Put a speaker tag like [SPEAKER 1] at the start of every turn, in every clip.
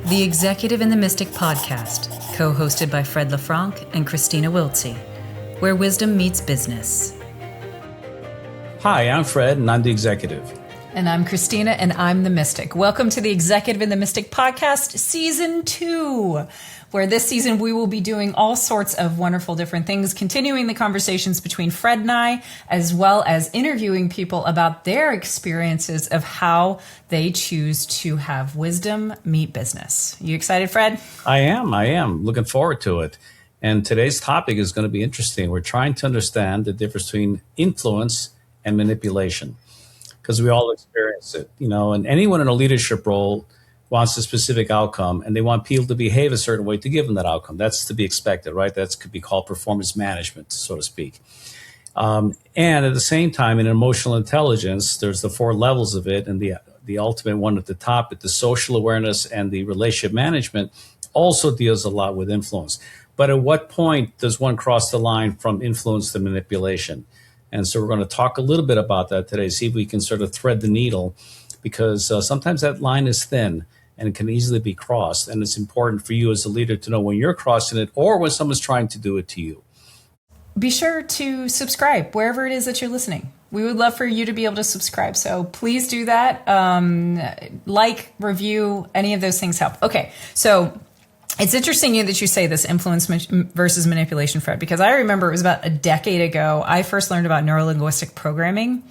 [SPEAKER 1] The Executive and the Mystic podcast, co-hosted by LeFranc and Kristina Wiltsee, where wisdom meets business.
[SPEAKER 2] Hi, I'm Fred, and I'm the executive.
[SPEAKER 1] And I'm Kristina, and I'm the mystic. Welcome to the Executive and the Mystic podcast, season 2, where this season we will be doing all sorts of wonderful different things, continuing the conversations between Fred and I, as well as interviewing people about their experiences of how they choose to have wisdom meet business. You excited, Fred?
[SPEAKER 2] I am. Looking forward to it. And today's topic is going to be interesting. We're trying to understand the difference between influence and manipulation, because we all experience it, and anyone in a leadership role wants a specific outcome, and they want people to behave a certain way to give them that outcome. That's to be expected, right? That could be called performance management, so to speak. And at the same time, in emotional intelligence, there's the 4 levels of it, and the ultimate one at the top, the social awareness and the relationship management, also deals a lot with influence. But at what point does one cross the line from influence to manipulation? And so we're going to talk a little bit about that today, see if we can sort of thread the needle, because sometimes that line is thin and it can easily be crossed. And it's important for you as a leader to know when you're crossing it or when someone's trying to do it to you.
[SPEAKER 1] Be sure to subscribe wherever it is that you're listening. We would love for you to be able to subscribe. So please do that. Like, review, any of those things help. Okay, so it's interesting that you say this influence versus manipulation, Fred, because I remember it was about a decade ago, I first learned about neurolinguistic programming.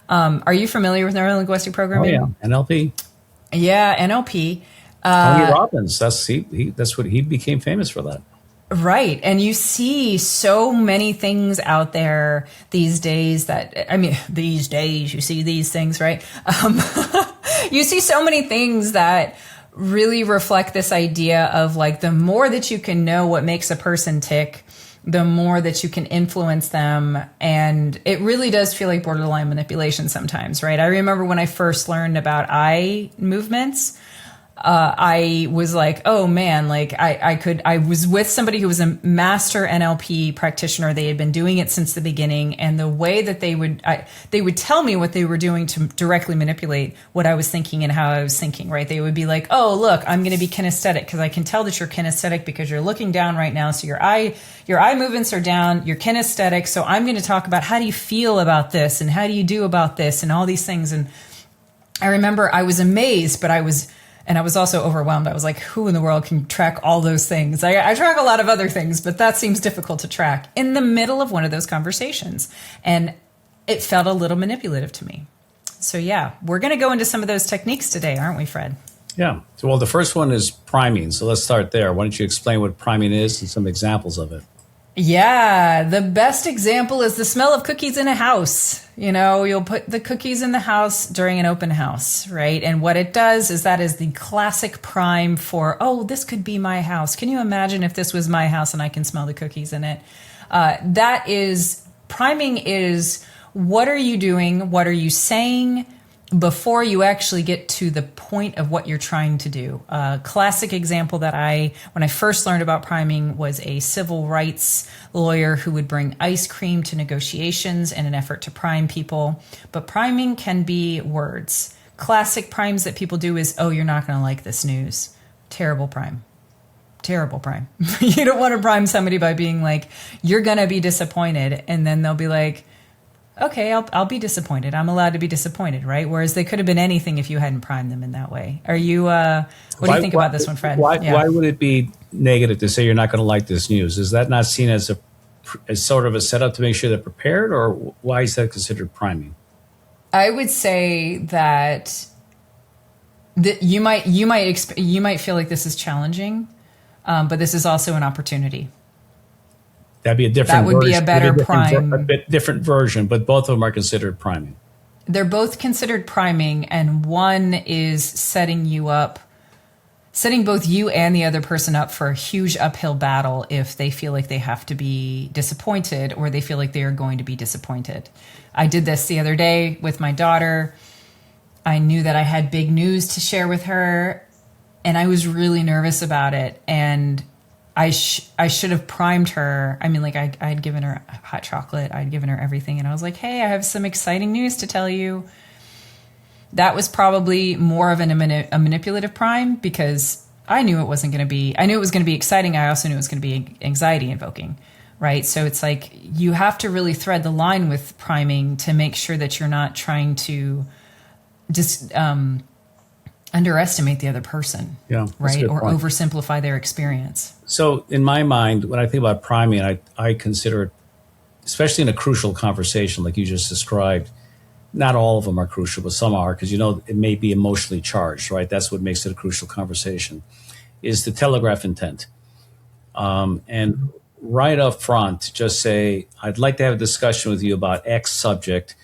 [SPEAKER 1] Are you familiar with neurolinguistic programming?
[SPEAKER 2] Oh, yeah. NLP.
[SPEAKER 1] Yeah, NLP.
[SPEAKER 2] Tony Robbins, that's what he became famous for that.
[SPEAKER 1] Right. And you see so many things out there these days you see these things, right? You see so many things that really reflect this idea of like the more that you can know what makes a person tick, the more that you can influence them. And it really does feel like borderline manipulation sometimes, right? I remember when I first learned about eye movements, I was like, oh man, like I was with somebody who was a master NLP practitioner. They had been doing it since the beginning. And the way that they would tell me what they were doing to directly manipulate what I was thinking and how I was thinking, right? They would be like, oh, look, I'm going to be kinesthetic because I can tell that you're kinesthetic because you're looking down right now. So your eye movements are down, you're kinesthetic. So I'm going to talk about how do you feel about this and how do you do about this and all these things. And I remember I was amazed, but I was also overwhelmed. I was like, who in the world can track all those things? I track a lot of other things, but that seems difficult to track in the middle of one of those conversations. And it felt a little manipulative to me. So yeah, we're going to go into some of those techniques today, aren't we, Fred?
[SPEAKER 2] Yeah. Well, the first one is priming. So let's start there. Why don't you explain what priming is and some examples of it?
[SPEAKER 1] Yeah, the best example is the smell of cookies in a house. You'll put the cookies in the house during an open house, right? And what it does is that is the classic prime for, oh, this could be my house. Can you imagine if this was my house and I can smell the cookies in it? Priming is what are you doing? What are you saying before you actually get to the point of what you're trying to do? A classic example that when I first learned about priming was a civil rights lawyer who would bring ice cream to negotiations in an effort to prime people. But priming can be words. Classic primes that people do is, oh, you're not going to like this news. Terrible prime. Terrible prime. You don't want to prime somebody by being like, you're going to be disappointed. And then they'll be like, okay, I'll be disappointed. I'm allowed to be disappointed, right? Whereas they could have been anything if you hadn't primed them in that way. What do you think about this one, Fred?
[SPEAKER 2] Why would it be negative to say you're not going to like this news? Is that not seen as sort of a setup to make sure they're prepared, or why is that considered priming?
[SPEAKER 1] I would say that you might feel like this is challenging, but this is also an opportunity.
[SPEAKER 2] That'd be a different.
[SPEAKER 1] That would be a better prime.
[SPEAKER 2] A bit different version, but both of them are considered priming.
[SPEAKER 1] They're both considered priming, and one is setting both you and the other person up for a huge uphill battle if they feel like they have to be disappointed or they feel like they are going to be disappointed. I did this the other day with my daughter. I knew that I had big news to share with her, and I was really nervous about it. And I should have primed her. I mean, like I had given her hot chocolate. I'd given her everything. And I was like, hey, I have some exciting news to tell you. That was probably more of a manipulative prime because I knew it was going to be exciting. I also knew it was going to be anxiety invoking, right? So it's like you have to really thread the line with priming to make sure that you're not trying to just underestimate the other person, right? Or oversimplify their experience.
[SPEAKER 2] So in my mind, when I think about priming, I consider it, especially in a crucial conversation like you just described, not all of them are crucial, but some are, because it may be emotionally charged, right? That's what makes it a crucial conversation, is to telegraph intent. And right up front, just say, I'd like to have a discussion with you about X subject,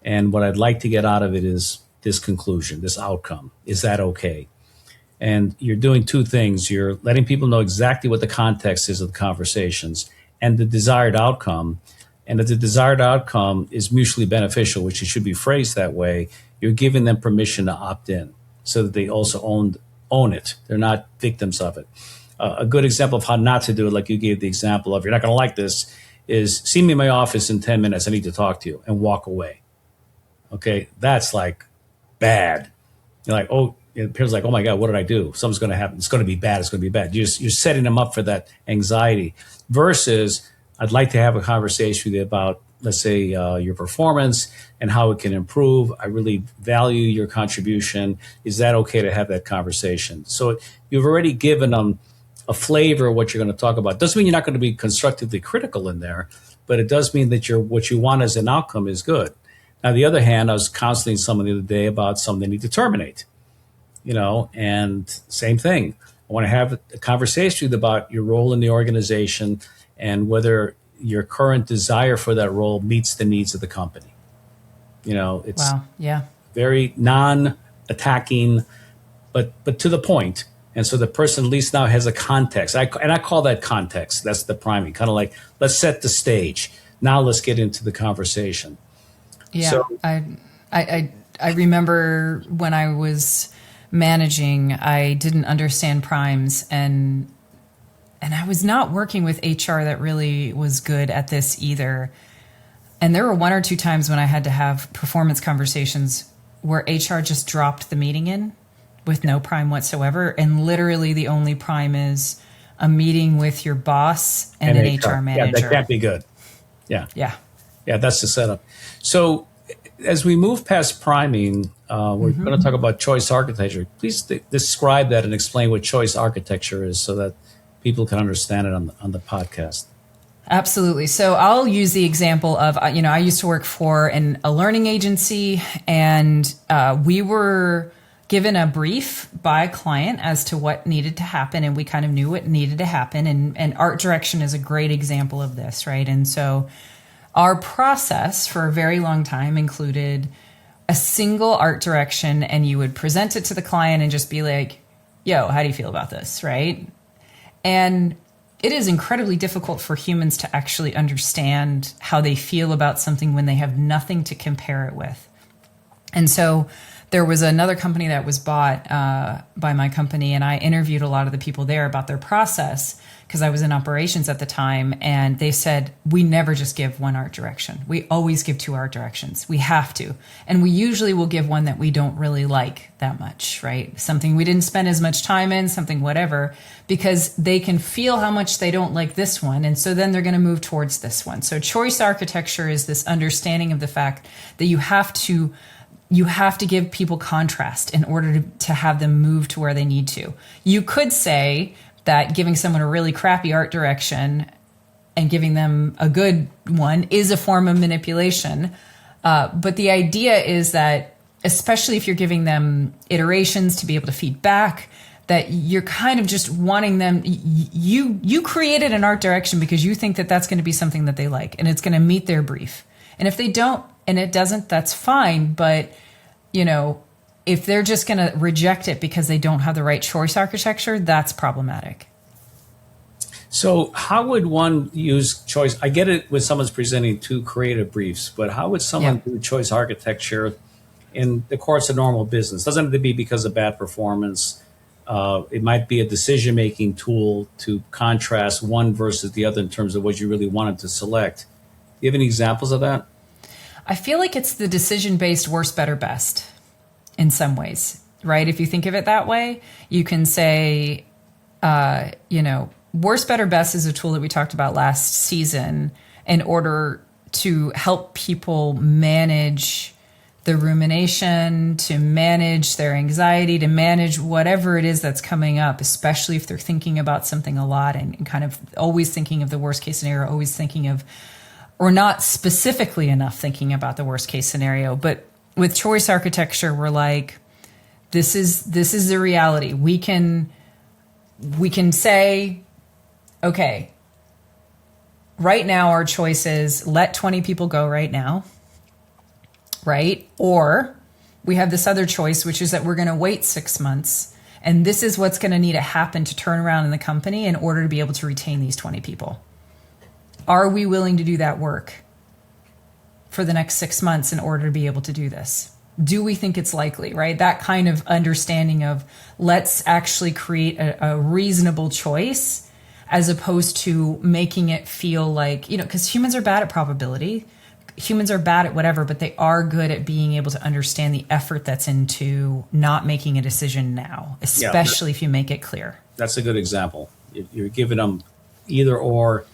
[SPEAKER 2] and what I'd like to get out of it is this conclusion, this outcome. Is that okay? And you're doing two things. You're letting people know exactly what the context is of the conversations and the desired outcome. And if the desired outcome is mutually beneficial, which it should be phrased that way, you're giving them permission to opt in so that they also own it. They're not victims of it. A good example of how not to do it, like you gave the example of, you're not going to like this, is see me in my office in 10 minutes. I need to talk to you, and walk away. Okay, that's like bad. You're like, oh, it appears like, oh my God, what did I do? Something's going to happen. It's going to be bad. It's going to be bad. You're setting them up for that anxiety versus, I'd like to have a conversation with you about, let's say, your performance and how it can improve. I really value your contribution. Is that okay to have that conversation? So you've already given them a flavor of what you're going to talk about. Doesn't mean you're not going to be constructively critical in there, but it does mean that what you want as an outcome is good. Now, on the other hand, I was counseling someone the other day about something they need to terminate, and same thing. I want to have a conversation with you about your role in the organization and whether your current desire for that role meets the needs of the company. It's very non-attacking, but to the point. And so the person at least now has a context. I call that context. That's the priming, kind of like, let's set the stage. Now let's get into the conversation.
[SPEAKER 1] Yeah, so, I remember when I was managing, I didn't understand primes, and I was not working with HR that really was good at this either. And there were one or two times when I had to have performance conversations where HR just dropped the meeting in with no prime whatsoever. And literally the only prime is a meeting with your boss and an HR manager.
[SPEAKER 2] Yeah, that can't be good. Yeah.
[SPEAKER 1] Yeah.
[SPEAKER 2] Yeah, that's the setup. So as we move past priming, we're going to talk about choice architecture. Please describe that and explain what choice architecture is so that people can understand it on the podcast.
[SPEAKER 1] Absolutely. So I'll use the example of, I used to work for a learning agency, and we were given a brief by a client as to what needed to happen, and we kind of knew what needed to happen. And art direction is a great example of this, right? And so our process for a very long time included a single art direction, and you would present it to the client and just be like, yo, how do you feel about this, right? And it is incredibly difficult for humans to actually understand how they feel about something when they have nothing to compare it with. And so there was another company that was bought by my company, and I interviewed a lot of the people there about their process because I was in operations at the time, and they said, we never just give one art direction. We always give two art directions. We have to. And we usually will give one that we don't really like that much, right? Something we didn't spend as much time in, something whatever, because they can feel how much they don't like this one. And so then they're going to move towards this one. So choice architecture is this understanding of the fact that you have to give people contrast in order to have them move to where they need to. You could say that giving someone a really crappy art direction and giving them a good one is a form of manipulation. But the idea is that, especially if you're giving them iterations to be able to feed back, that you're kind of just wanting them, you created an art direction because you think that that's going to be something that they like and it's going to meet their brief. And if they don't, and it doesn't, that's fine. But, if they're just going to reject it because they don't have the right choice architecture, that's problematic.
[SPEAKER 2] So how would one use choice? I get it when someone's presenting two creative briefs, but how would someone do choice architecture in the course of normal business? Doesn't have to be because of bad performance. It might be a decision-making tool to contrast one versus the other in terms of what you really wanted to select. Do you have any examples of that?
[SPEAKER 1] I feel like it's the decision-based worst, better, best in some ways, right? If you think of it that way, you can say, worst, better, best is a tool that we talked about last season in order to help people manage the rumination, to manage their anxiety, to manage whatever it is that's coming up, especially if they're thinking about something a lot and kind of always thinking of the worst case scenario, always thinking of, or not specifically enough thinking about the worst case scenario. But with choice architecture, we're like, this is the reality. We can say, okay, right now our choice is let 20 people go right now, right? Or we have this other choice, which is that we're going to wait 6 months, and this is what's going to need to happen to turn around in the company in order to be able to retain these 20 people. Are we willing to do that work for the next 6 months in order to be able to do this? Do we think it's likely, right? That kind of understanding of let's actually create a reasonable choice as opposed to making it feel like, because humans are bad at probability. Humans are bad at whatever, but they are good at being able to understand the effort that's into not making a decision now, especially if you make it clear.
[SPEAKER 2] That's a good example. You're giving them either or,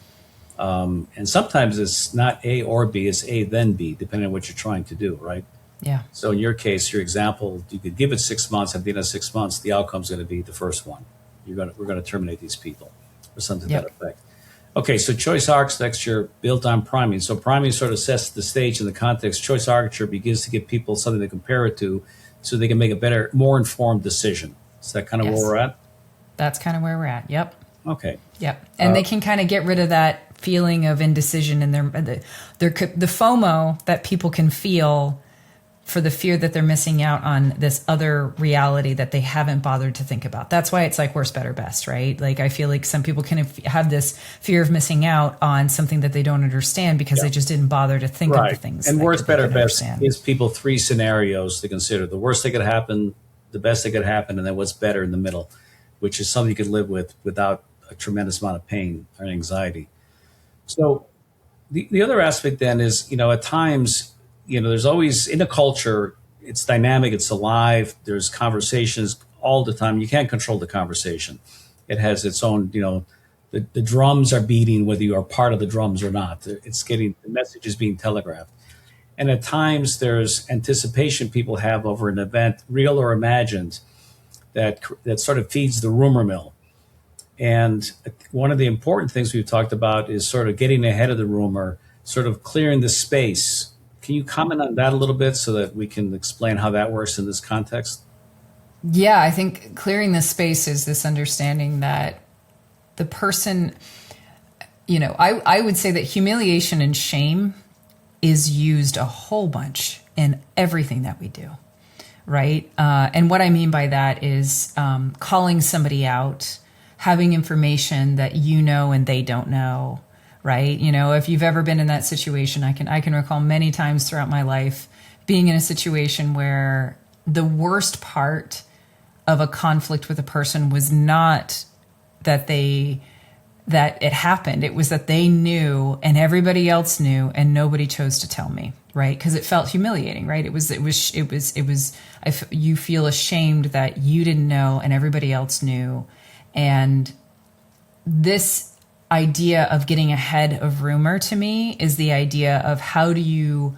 [SPEAKER 2] and sometimes it's not A or B, it's A then B, depending on what you're trying to do, right?
[SPEAKER 1] Yeah.
[SPEAKER 2] So in your case, your example, you could give it 6 months. At the end of 6 months, the outcome's going to be the first one. We're going to terminate these people, or something to that effect. Okay, so choice architecture built on priming. So priming sort of sets the stage in the context. Choice architecture begins to give people something to compare it to so they can make a better, more informed decision. Is that kind of where we're at?
[SPEAKER 1] That's kind of where we're at. Yep.
[SPEAKER 2] Okay.
[SPEAKER 1] Yep. And they can kind of get rid of that feeling of indecision and the FOMO that people can feel for the fear that they're missing out on this other reality that they haven't bothered to think about. That's why it's like worst, better, best, right? Like I feel like some people can have this fear of missing out on something that they don't understand because they just didn't bother to think of the things.
[SPEAKER 2] And worst, better, best gives people three scenarios to consider. The worst that could happen, the best that could happen, and then what's better in the middle, which is something you could live with without a tremendous amount of pain or anxiety. So the other aspect then is, at times, there's always in a culture, it's dynamic, it's alive. There's conversations all the time. You can't control the conversation. It has its own, the drums are beating, whether you are part of the drums or not. The message is being telegraphed. And at times there's anticipation people have over an event, real or imagined, that sort of feeds the rumor mill. And one of the important things we've talked about is sort of getting ahead of the rumor, sort of clearing the space. Can you comment on that a little bit so that we can explain how that works in this context?
[SPEAKER 1] Yeah, I think clearing the space is this understanding that the person, I would say that humiliation and shame is used a whole bunch in everything that we do, right? And what I mean by that is calling somebody out, having information that and they don't know, right? If you've ever been in that situation, I can recall many times throughout my life being in a situation where the worst part of a conflict with a person was not that it happened. It was that they knew and everybody else knew and nobody chose to tell me, right? Because it felt humiliating, right? You feel ashamed that you didn't know and everybody else knew. And this idea of getting ahead of rumor to me is the idea of how do you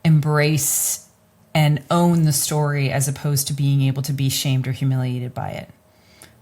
[SPEAKER 1] embrace and own the story as opposed to being able to be shamed or humiliated by it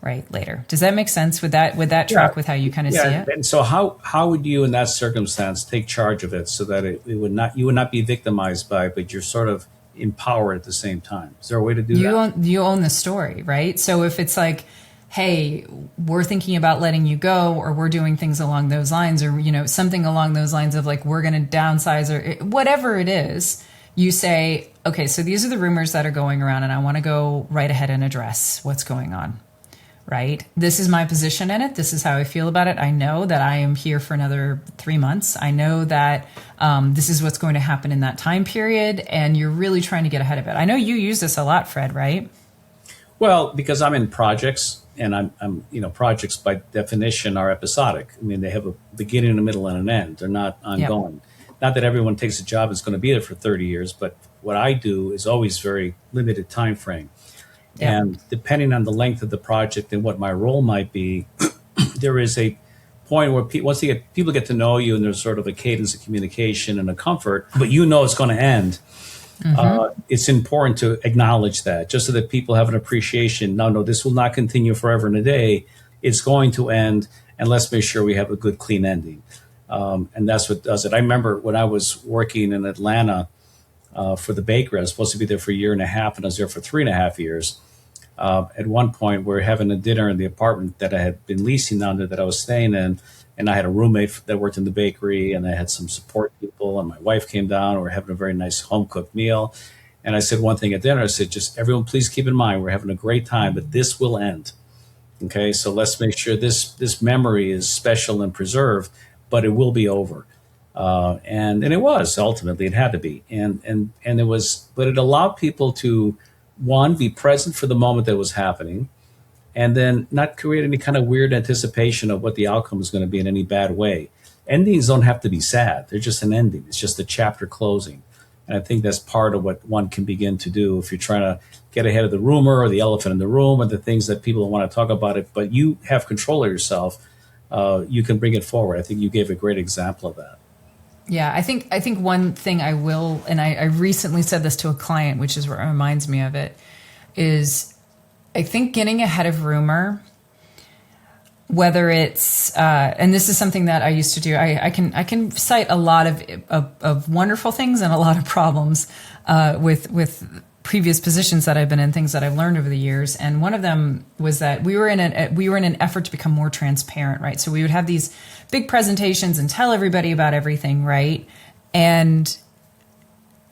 [SPEAKER 1] right later. Does that make sense? Would that track with how you kind of see it?
[SPEAKER 2] And so how would you in that circumstance take charge of it so that you would not be victimized by it, but you're sort of empowered at the same time? Is there a way to do that?
[SPEAKER 1] You own the story, right? So if it's like, hey, we're thinking about letting you go, or we're doing things along those lines, or, something along those lines of like, we're going to downsize or whatever it is, you say, okay, so these are the rumors that are going around and I want to go right ahead and address what's going on, right? This is my position in it. This is how I feel about it. I know that I am here for another 3 months. I know that this is what's going to happen in that time period. And you're really trying to get ahead of it. I know you use this a lot, Fred, right?
[SPEAKER 2] Well, because I'm in projects. And I'm projects by definition are episodic. I mean, they have a beginning, a middle, and an end. They're not ongoing. Yep. Not that everyone takes a job that's going to be there for 30 years, but what I do is always very limited time frame.
[SPEAKER 1] Yeah.
[SPEAKER 2] And depending on the length of the project and what my role might be, there is a point where once people get to know you and there's sort of a cadence of communication and a comfort, but you know it's going to end. It's important to acknowledge that, just so that people have an appreciation. No, this will not continue forever and a day. It's going to end, and let's make sure we have a good, clean ending. And that's what does it. I remember when I was working in Atlanta for the bakery, I was supposed to be there for a year and a half, and I was there for 3.5 years. At one point, we were having a dinner in the apartment that I had been leasing down there that I was staying in, and I had a roommate that worked in the bakery, and I had some support people, and my wife came down. We were having a very nice home-cooked meal. And I said one thing at dinner. I said, just everyone, please keep in mind, we're having a great time, but this will end. Okay, so let's make sure this memory is special and preserved, but it will be over. And it was, ultimately, it had to be. And it was, but it allowed people to, one, be present for the moment that was happening, and then not create any kind of weird anticipation of what the outcome is going to be in any bad way. Endings don't have to be sad. They're just an ending. It's just a chapter closing. And I think that's part of what one can begin to do if you're trying to get ahead of the rumor or the elephant in the room or the things that people don't want to talk about it, but you have control of yourself. You can bring it forward. I think you gave a great example of that.
[SPEAKER 1] Yeah, I think one thing I will, and I recently said this to a client, which is what reminds me of it, is I think getting ahead of rumor, whether it's, and this is something that I used to do. I can cite a lot of wonderful things and a lot of problems with previous positions that I've been in, things that I've learned over the years. And one of them was that we were in an effort to become more transparent, right? So we would have these big presentations and tell everybody about everything, right? And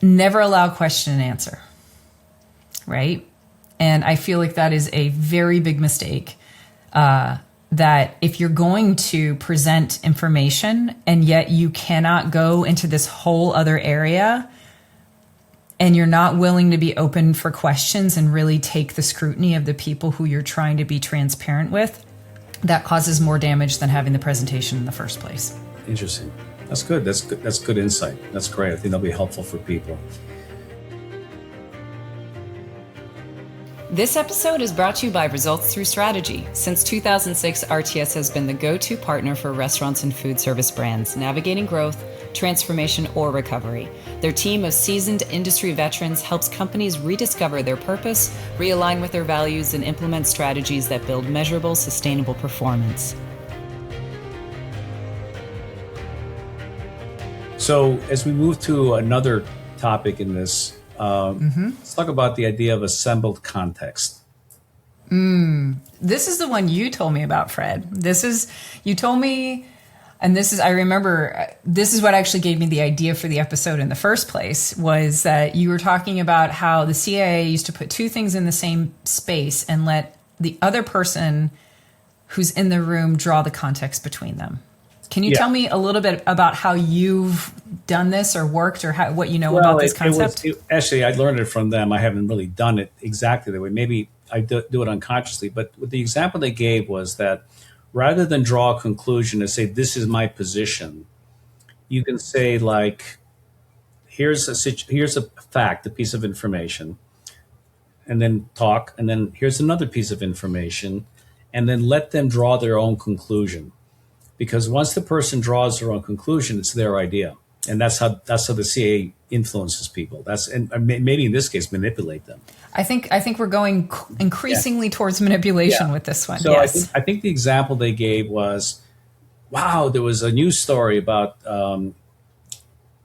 [SPEAKER 1] never allow question and answer, right? And I feel like that is a very big mistake. That if you're going to present information and yet you cannot go into this whole other area and you're not willing to be open for questions and really take the scrutiny of the people who you're trying to be transparent with, that causes more damage than having the presentation in the first place.
[SPEAKER 2] Interesting. That's good. That's good. That's good insight. That's great. I think that'll be helpful for people.
[SPEAKER 3] This episode is brought to you by Results Through Strategy. Since 2006, RTS has been the go-to partner for restaurants and food service brands, navigating growth, transformation, or recovery. Their team of seasoned industry veterans helps companies rediscover their purpose, realign with their values, and implement strategies that build measurable, sustainable performance.
[SPEAKER 2] So as we move to another topic in this, let's talk about the idea of assembled context.
[SPEAKER 1] This is the one you told me about, Fred. You told me, and I remember, this is what actually gave me the idea for the episode in the first place, was that you were talking about how the CIA used to put two things in the same space and let the other person who's in the room draw the context between them. Can you tell me a little bit about how you've done this or worked, or what you know about this concept?
[SPEAKER 2] Actually, I learned it from them. I haven't really done it exactly the way. Maybe I do it unconsciously. But the example they gave was that rather than draw a conclusion and say, this is my position, you can say, like, here's a fact, a piece of information, and then talk, and then here's another piece of information, and then let them draw their own conclusion. Because once the person draws their own conclusion, it's their idea, and that's how the CIA influences people. And maybe in this case manipulate them.
[SPEAKER 1] I think we're going increasingly towards manipulation with this one.
[SPEAKER 2] So yes. I think the example they gave was, wow, there was a news story about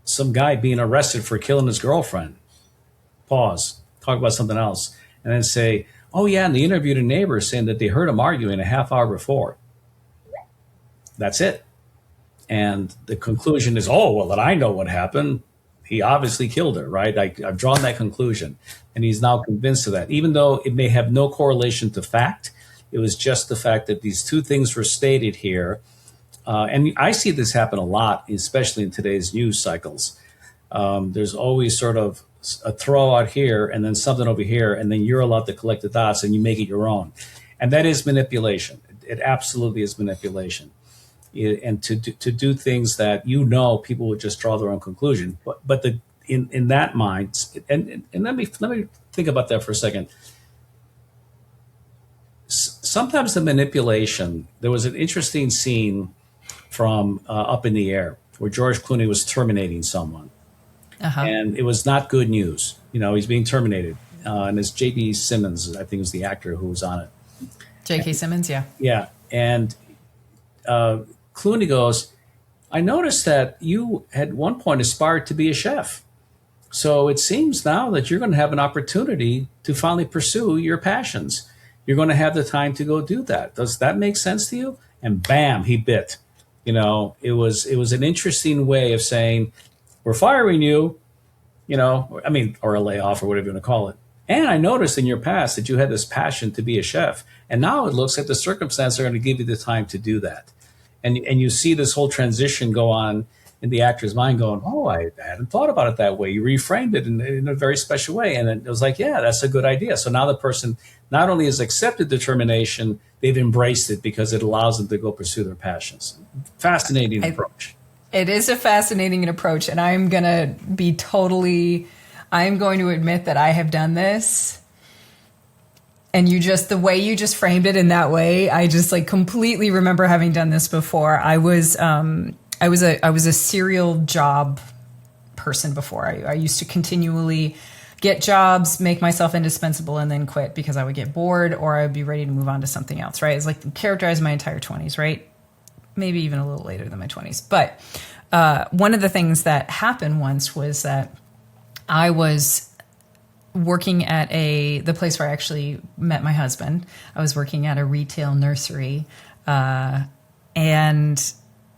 [SPEAKER 2] some guy being arrested for killing his girlfriend. Pause. Talk about something else, and then say, oh yeah, and they interviewed a neighbor saying that they heard him arguing a half hour before. That's it. And the conclusion is, oh, well, then I know what happened. He obviously killed her, right? I've drawn that conclusion. And he's now convinced of that. Even though it may have no correlation to fact, it was just the fact that these two things were stated here. And I see this happen a lot, especially in today's news cycles. There's always sort of a throw out here and then something over here, and then you're allowed to collect the dots and you make it your own. And that is manipulation. It absolutely is manipulation. And to do things that people would just draw their own conclusion, but in that mind, and let me think about that for a second. sometimes the manipulation, there was an interesting scene from Up in the Air where George Clooney was terminating someone. And it was not good news. He's being terminated. And it's J.B. Simmons, I think was the actor who was on it.
[SPEAKER 1] J.K. Simmons, yeah.
[SPEAKER 2] Yeah. And Clooney goes, I noticed that you at one point aspired to be a chef. So it seems now that you're going to have an opportunity to finally pursue your passions. You're going to have the time to go do that. Does that make sense to you? And bam, he bit. It was an interesting way of saying, we're firing you, or a layoff or whatever you want to call it. And I noticed in your past that you had this passion to be a chef. And now it looks like the circumstances are going to give you the time to do that. And you see this whole transition go on in the actor's mind going, oh, I hadn't thought about it that way. You reframed it in a very special way. And it was like, yeah, that's a good idea. So now the person not only has accepted the termination, they've embraced it because it allows them to go pursue their passions. Fascinating approach.
[SPEAKER 1] It is a fascinating approach. And I'm going to admit that I have done this. And the way you just framed it in that way, I just completely remember having done this before. I was a serial job person before. I used to continually get jobs, make myself indispensable, and then quit because I would get bored or I would be ready to move on to something else, right? It's characterized my entire 20s, right? Maybe even a little later than my 20s. But one of the things that happened once was that I was working at the place where I actually met my husband. I was working at a retail nursery, and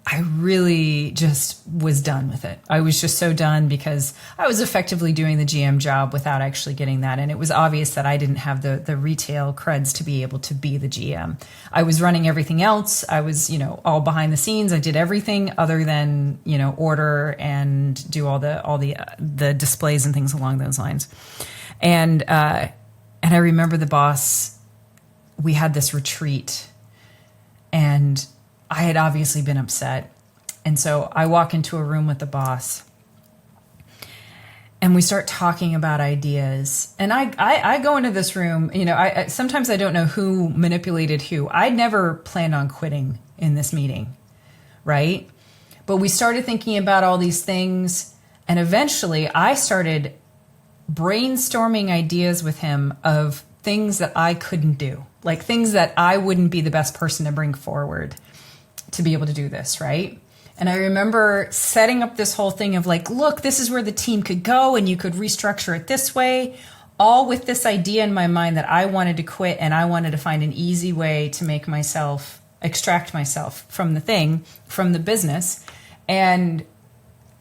[SPEAKER 1] I really just was done with it. I was just so done because I was effectively doing the GM job without actually getting that. And it was obvious that I didn't have the retail creds to be able to be the GM. I was running everything else. I was, all behind the scenes. I did everything other than, order and do all the displays and things along those lines. And I remember the boss, we had this retreat and I had obviously been upset. And so I walk into a room with the boss and we start talking about ideas. And I go into this room, sometimes I don't know who manipulated who. I never planned on quitting in this meeting, right? But we started thinking about all these things. And eventually I started brainstorming ideas with him of things that I couldn't do, like things that I wouldn't be the best person to bring forward to be able to do this, right? And I remember setting up this whole thing of look, this is where the team could go and you could restructure it this way, all with this idea in my mind that I wanted to quit and I wanted to find an easy way to extract myself from the business. And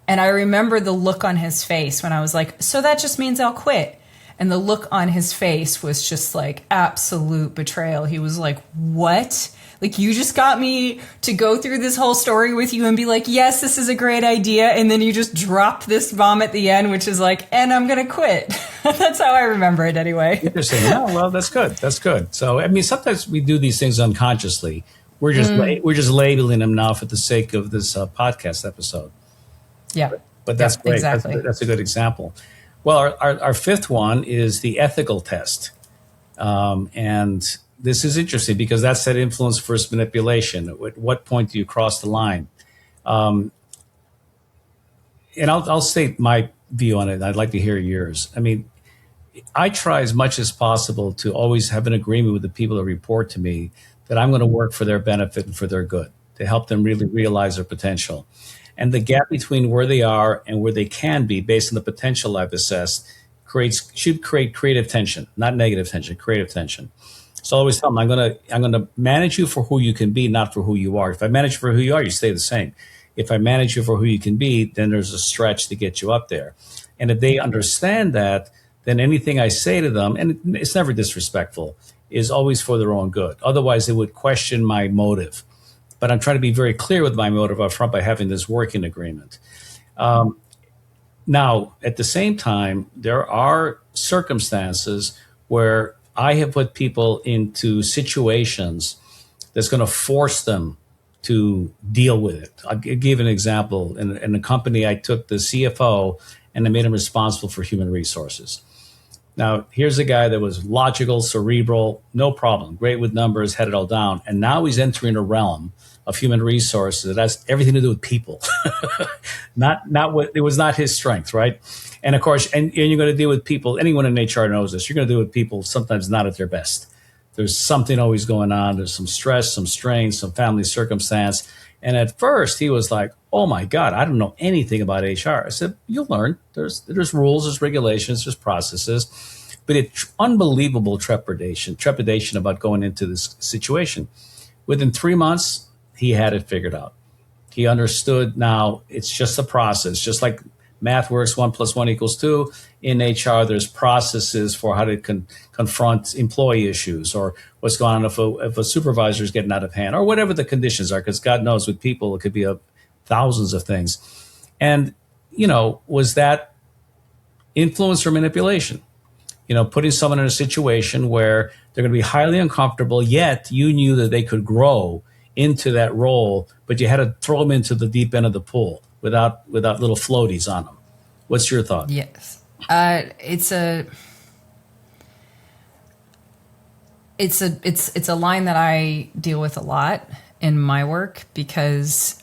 [SPEAKER 1] I remember the look on his face when I was like, so that just means I'll quit. And the look on his face was just absolute betrayal. He was like, what? You just got me to go through this whole story with you and be like, yes, this is a great idea. And then you just dropped this bomb at the end, which is and I'm going to quit. That's how I remember it anyway.
[SPEAKER 2] Interesting. Yeah, well, that's good. That's good. So, sometimes we do these things unconsciously. We're just labeling them now for the sake of this podcast episode.
[SPEAKER 1] Yeah.
[SPEAKER 2] But that's great.
[SPEAKER 1] Exactly.
[SPEAKER 2] That's a good example. Well, our fifth one is the ethical test. And this is interesting because that's that influence versus manipulation. At what point do you cross the line? And I'll state my view on it. I'd like to hear yours. I try as much as possible to always have an agreement with the people that report to me that I'm going to work for their benefit and for their good, to help them really realize their potential. And the gap between where they are and where they can be based on the potential I've assessed should create creative tension, not negative tension, creative tension. So I always tell them, I'm going to manage you for who you can be, not for who you are. If I manage you for who you are, you stay the same. If I manage you for who you can be, then there's a stretch to get you up there. And if they understand that, then anything I say to them, and it's never disrespectful, is always for their own good. Otherwise, they would question my motive. But I'm trying to be very clear with my motive up front by having this working agreement. Now, at the same time, there are circumstances where I have put people into situations that's going to force them to deal with it. I'll give an example. In a company, I took the CFO and I made him responsible for human resources. Now, here's a guy that was logical, cerebral, no problem, great with numbers, had it all down. And now he's entering a realm of human resources that has everything to do with people. not what it was not his strength, right? And of course, and you're going to deal with people. Anyone in HR knows this. You're going to deal with people sometimes not at their best. There's something always going on. There's some stress, some strain, some family circumstance. And at first, he was like, "Oh my God, I don't know anything about HR." I said, "You'll learn. There's rules, there's regulations, there's processes." But it's unbelievable trepidation about going into this situation. Within 3 months, he had it figured out. He understood now it's just a process, just like math works, 1 + 1 = 2. In HR, there's processes for how to confront employee issues, or what's going on if a supervisor is getting out of hand, or whatever the conditions are, because God knows with people, it could be thousands of things. And, was that influence or manipulation? Putting someone in a situation where they're going to be highly uncomfortable, yet you knew that they could grow into that role, but you had to throw them into the deep end of the pool without little floaties on them. What's your thought?
[SPEAKER 1] Yes. It's a line that I deal with a lot in my work, because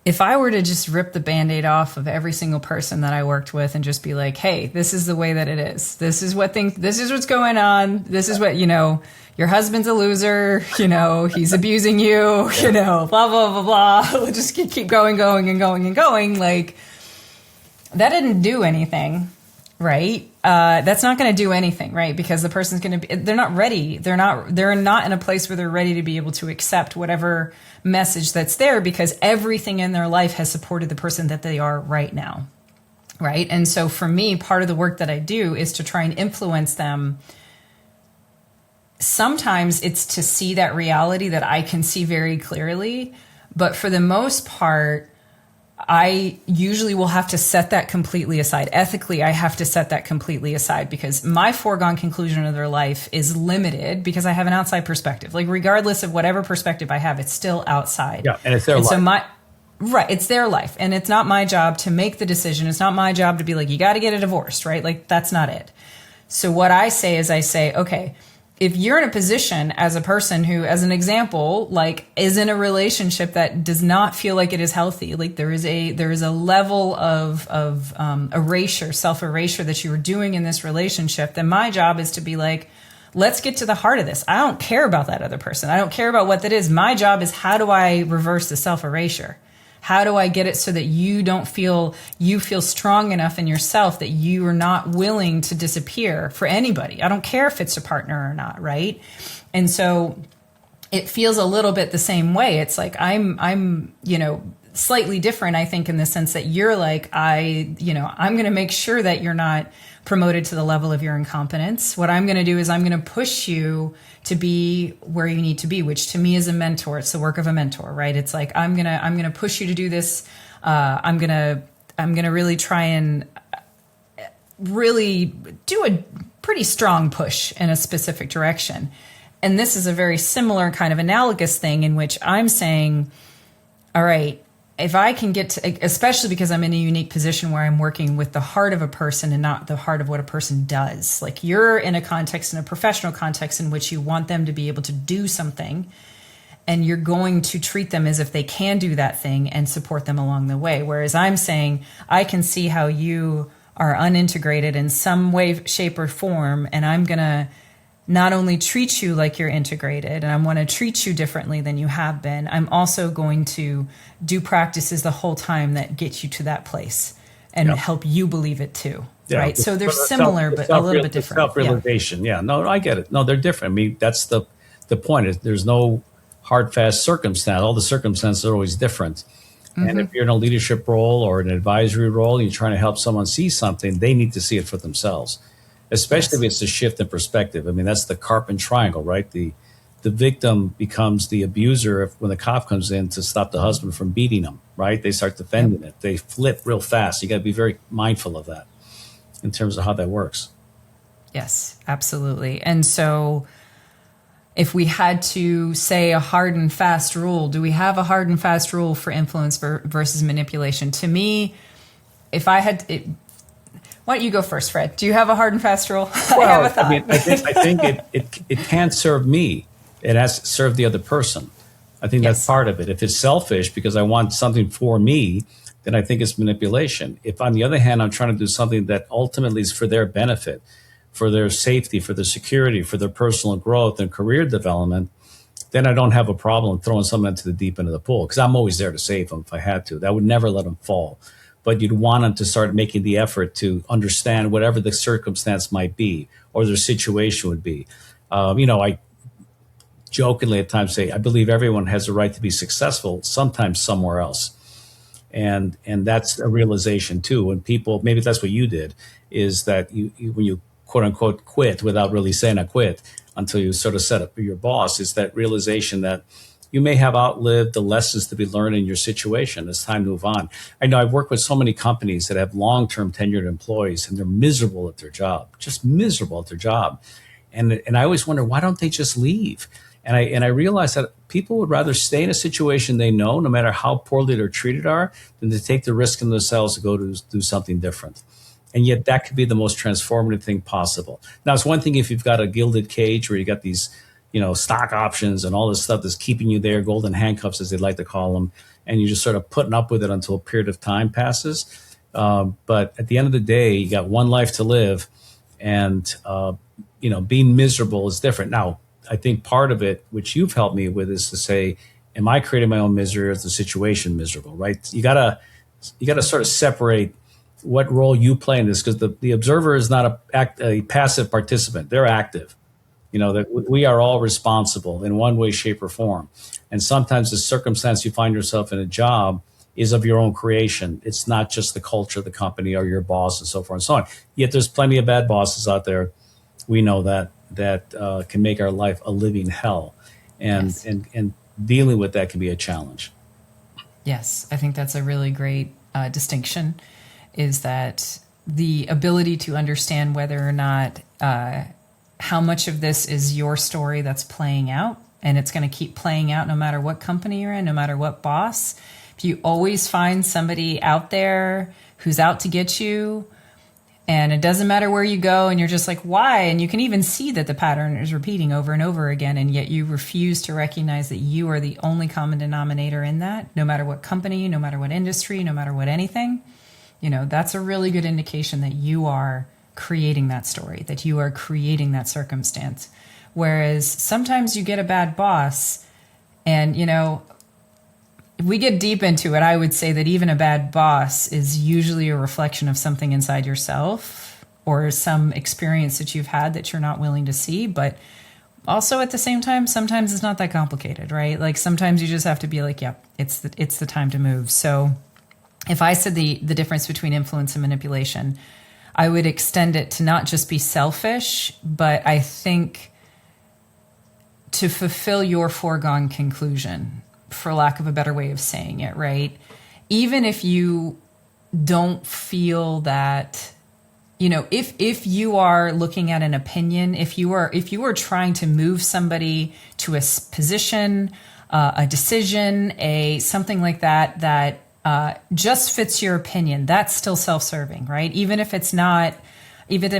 [SPEAKER 1] if I were to just rip the Band-Aid off of every single person that I worked with and just be like, "Hey, this is the way that it is. This is what's going on. This is what, your husband's a loser, he's abusing you, blah, blah, blah, blah." We'll just keep going and going and going. Like, that didn't do anything, right? That's not going to do anything, right? Because the person's going to be, they're not ready. They're not in a place where they're ready to be able to accept whatever message that's there, because everything in their life has supported the person that they are right now, right? And so for me, part of the work that I do is to try and influence them. Sometimes it's to see that reality that I can see very clearly, but for the most part, I usually will have to set that completely aside. Ethically, I have to set that completely aside, because my foregone conclusion of their life is limited because I have an outside perspective. Like, regardless of whatever perspective I have, it's still outside.
[SPEAKER 2] Yeah, and it's their life.
[SPEAKER 1] Right, it's their life. And it's not my job to make the decision. It's not my job to be like, you got to get a divorce, right? Like, that's not it. So what I say is okay, if you're in a position as a person who, as an example, like, is in a relationship that does not feel like it is healthy, like there is a level of erasure, self-erasure that you are doing in this relationship, then my job is to be like, let's get to the heart of this. I don't care about that other person. I don't care about what that is. My job is, how do I reverse the self-erasure? How do I get it so that you feel strong enough in yourself that you are not willing to disappear for anybody? I don't care if it's a partner or not, right? And so it feels a little bit the same way. It's like I'm slightly different, I think, in the sense that you're like, I'm going to make sure that you're not promoted to the level of your incompetence. What I'm going to do is I'm going to push you to be where you need to be, which to me is a mentor. It's the work of a mentor, right? It's like, I'm going to push you to do this. I'm going to really try and really do a pretty strong push in a specific direction. And this is a very similar kind of analogous thing in which I'm saying, all right, if I can get to, especially because I'm in a unique position where I'm working with the heart of a person and not the heart of what a person does. Like, you're in a context, in a professional context, in which you want them to be able to do something, and you're going to treat them as if they can do that thing and support them along the way. Whereas I'm saying, I can see how you are unintegrated in some way, shape, or form, and I'm going to not only treat you like you're integrated, and I want to treat you differently than you have been, I'm also going to do practices the whole time that get you to that place and help you believe it too. Yeah. Right. So they're similar, but a little bit different.
[SPEAKER 2] Self-realization. Yeah. No, I get it. No, they're different. I mean, that's the point is there's no hard, fast circumstance. All the circumstances are always different. Mm-hmm. And if you're in a leadership role or an advisory role, and you're trying to help someone see something, they need to see it for themselves. Especially if it's a shift in perspective. I mean, that's the Karpman triangle, right? The victim becomes the abuser when the cop comes in to stop the husband from beating them, right? They start defending it. They flip real fast. You got to be very mindful of that in terms of how that works.
[SPEAKER 1] Yes, absolutely. And so if we had to say a hard and fast rule, do we have a hard and fast rule for influence versus manipulation? To me, if I had... Why don't you go first, Fred? Do you have a hard and fast rule?
[SPEAKER 2] Well,
[SPEAKER 1] I have a thought.
[SPEAKER 2] I think it can't serve me. It has to serve the other person. I think that's part of it. If it's selfish because I want something for me, then I think it's manipulation. If, on the other hand, I'm trying to do something that ultimately is for their benefit, for their safety, for their security, for their personal growth and career development, then I don't have a problem throwing someone into the deep end of the pool, because I'm always there to save them if I had to. That would never let them fall. But you'd want them to start making the effort to understand whatever the circumstance might be or their situation would be. I jokingly at times say, I believe everyone has a right to be successful, sometimes somewhere else. And that's a realization too. When people, maybe that's what you did, is that when you quote unquote quit without really saying I quit until you sort of set up your boss, is that realization that you may have outlived the lessons to be learned in your situation. It's time to move on. I know I've worked with so many companies that have long-term tenured employees and they're miserable at their job, just miserable at their job. And I always wonder, why don't they just leave? And I realized that people would rather stay in a situation they know, no matter how poorly they're treated are, than to take the risk in themselves to go to do something different. And yet that could be the most transformative thing possible. Now, it's one thing if you've got a gilded cage where you got these, stock options and all this stuff that's keeping you there, golden handcuffs, as they like to call them, and you're just sort of putting up with it until a period of time passes. But at the end of the day, you got one life to live, and, being miserable is different. Now, I think part of it, which you've helped me with, is to say, am I creating my own misery, or is the situation miserable, right? You gotta sort of separate what role you play in this, because the observer is not a passive participant. They're active. That we are all responsible in one way, shape, or form. And sometimes the circumstance you find yourself in a job is of your own creation. It's not just the culture of the company or your boss and so forth and so on. Yet there's plenty of bad bosses out there. We know that can make our life a living hell. And dealing with that can be a challenge.
[SPEAKER 1] Yes, I think that's a really great distinction, is that the ability to understand whether or not how much of this is your story that's playing out, and it's going to keep playing out no matter what company you're in, no matter what boss. If you always find somebody out there who's out to get you, and it doesn't matter where you go, and you're just like, why? And you can even see that the pattern is repeating over and over again, and yet you refuse to recognize that you are the only common denominator in that, no matter what company, no matter what industry, no matter what anything. That's a really good indication that you are creating that story, that you are creating that circumstance. Whereas sometimes you get a bad boss, and, if we get deep into it, I would say that even a bad boss is usually a reflection of something inside yourself or some experience that you've had that you're not willing to see. But also at the same time, sometimes it's not that complicated, right? Like sometimes you just have to be like, yep, it's the time to move. So if I said the difference between influence and manipulation, I would extend it to not just be selfish, but I think to fulfill your foregone conclusion, for lack of a better way of saying it, right? Even if you don't feel that, if you are looking at an opinion, if you are trying to move somebody to a position, a decision, something like that just fits your opinion, that's still self-serving, right? Even if it's not, I'm going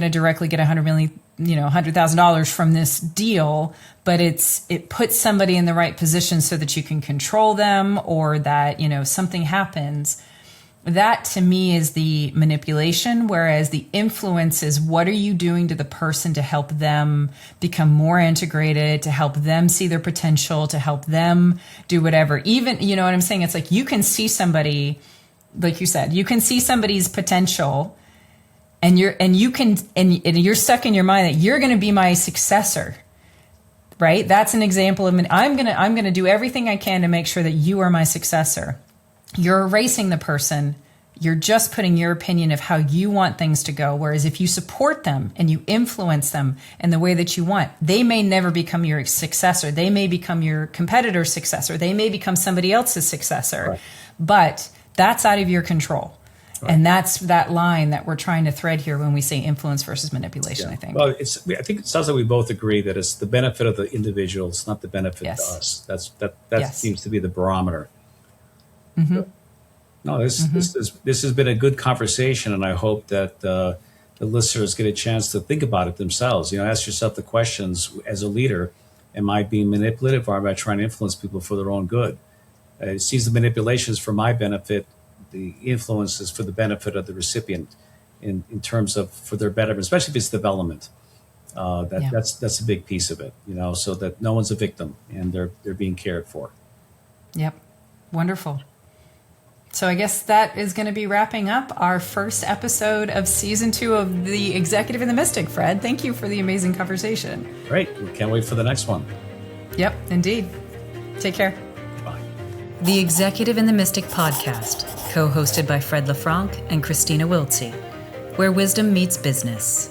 [SPEAKER 1] to directly get $100,000 from this deal, but it puts somebody in the right position so that you can control them, or that, something happens. That to me is the manipulation, whereas the influence is what are you doing to the person to help them become more integrated, to help them see their potential, to help them do whatever. Even, you know what I'm saying? It's like you can see somebody, like you said, you can see somebody's potential, and you're stuck in your mind that you're going to be my successor, right? That's an example of I'm going to do everything I can to make sure that you are my successor. You're erasing the person. You're just putting your opinion of how you want things to go. Whereas if you support them and you influence them in the way that you want, they may never become your successor. They may become your competitor's successor. They may become somebody else's successor. Right. But that's out of your control. Right. And that's that line that we're trying to thread here when we say influence versus manipulation, I think.
[SPEAKER 2] Well, I think it sounds like we both agree that it's the benefit of the individual. It's not the benefit to us. That seems to be the barometer.
[SPEAKER 1] Mm-hmm.
[SPEAKER 2] No, this has been a good conversation, and I hope that the listeners get a chance to think about it themselves. Ask yourself the questions as a leader: am I being manipulative, or am I trying to influence people for their own good? It seems the manipulation is for my benefit, the influence is for the benefit of the recipient, in terms of for their betterment, especially if it's development. That's a big piece of it, so that no one's a victim and they're being cared for.
[SPEAKER 1] Yep, wonderful. So I guess that is going to be wrapping up our first episode of season 2 of The Executive and the Mystic. Fred, thank you for the amazing conversation.
[SPEAKER 2] Great. We can't wait for the next one.
[SPEAKER 1] Yep, indeed. Take care.
[SPEAKER 2] Bye.
[SPEAKER 3] The Executive and the Mystic podcast, co-hosted by Fred LeFranc and Kristina Wiltsee, where wisdom meets business.